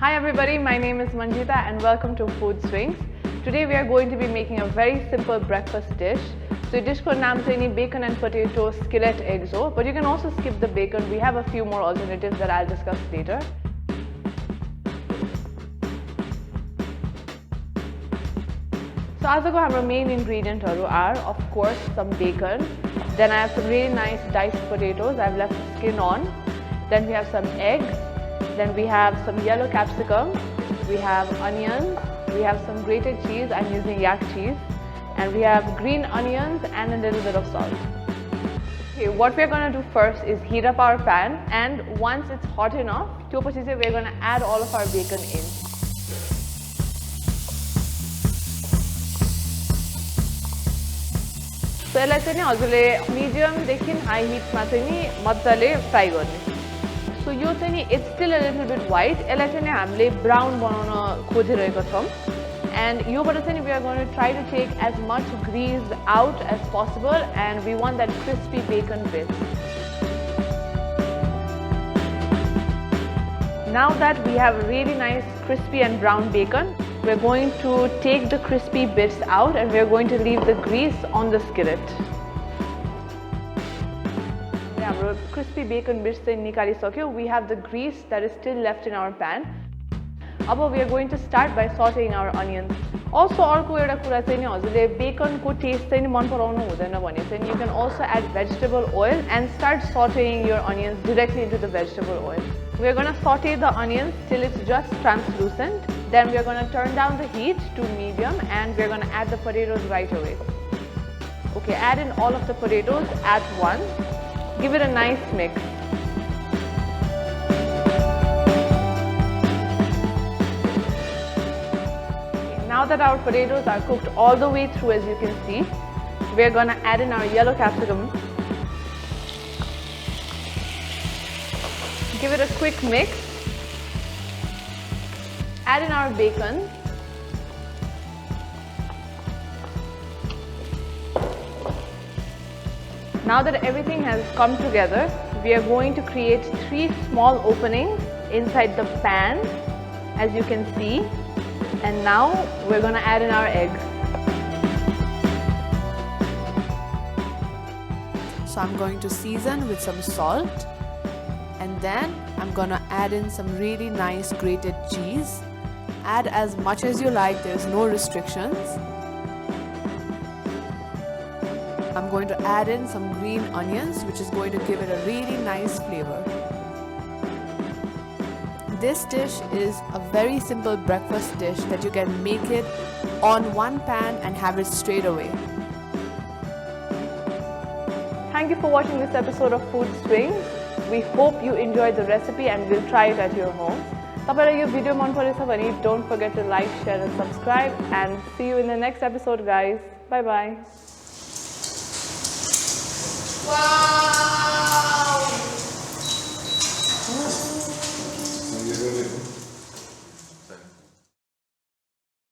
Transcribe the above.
Hi everybody, my name is Manjita and welcome to FoodSwings. Today we are going to be making a very simple breakfast dish. So dish ko naam chai ni bacon and potato skillet eggs ho, but you can also skip the bacon. We have a few more alternatives that I'll discuss later. So आजको हाम्रो main ingredient are of course some bacon. Then I have some really nice diced potatoes. I've left the skin on. Then we have some eggs. Then we have some yellow capsicum. We have onions. We have some grated cheese. I'm using yak cheese. And we have green onions and a little bit of salt. Okay, what we're going to do first is heat up our pan, and once it's hot enough, we're going to add all of our bacon in. So यसलाई चाहिँ हजुरले medium देखि high heat मा चाहिँ नि मज्जाले fry गर्ने. So यो चाहिँ नि it's still a little bit white. यसलाई चाहिँ नि हामीले brown बनाउन खोजिरहेको छौं. And योबाट चाहिँ नि we are going to try to take as much grease out as possible, and we want that crispy bacon bits. Now that we have really nice crispy and brown bacon, we're going to take the crispy bits out and we're going to leave the grease on the skillet. Our crispy bacon bits we have the grease that is still left in our pan. Now we are going to start by sauteing our onions. Also, bacon ko taste you can also add vegetable oil and start sauteing your onions directly into the vegetable oil. We are going to saute the onions till it's just translucent. Then we are going to turn down the heat to medium and we are going to add the potatoes right away. Okay, add in all of the potatoes at once. Give it a nice mix. Okay, now that our potatoes are cooked all the way through, as you can see, we are going to add in our yellow capsicum. Give it a quick mix. Add in our bacon. Now that everything has come together, we are going to create 3 small openings inside the pan, as you can see. And now we're going to add in our eggs. So I'm going to season with some salt, and then I'm going to add in some really nice grated cheese. Add as much as you like, there's no restrictions. I'm going to add in some green onions, which is going to give it a really nice flavor. This dish is a very simple breakfast dish that you can make it on one pan and have it straight away. Thank you for watching this episode of FoodSwings. We hope you enjoyed the recipe and will try it at your home. If this video मन परेछ भने don't forget to like, share and subscribe, and see you in the next episode guys. Bye bye. Wow.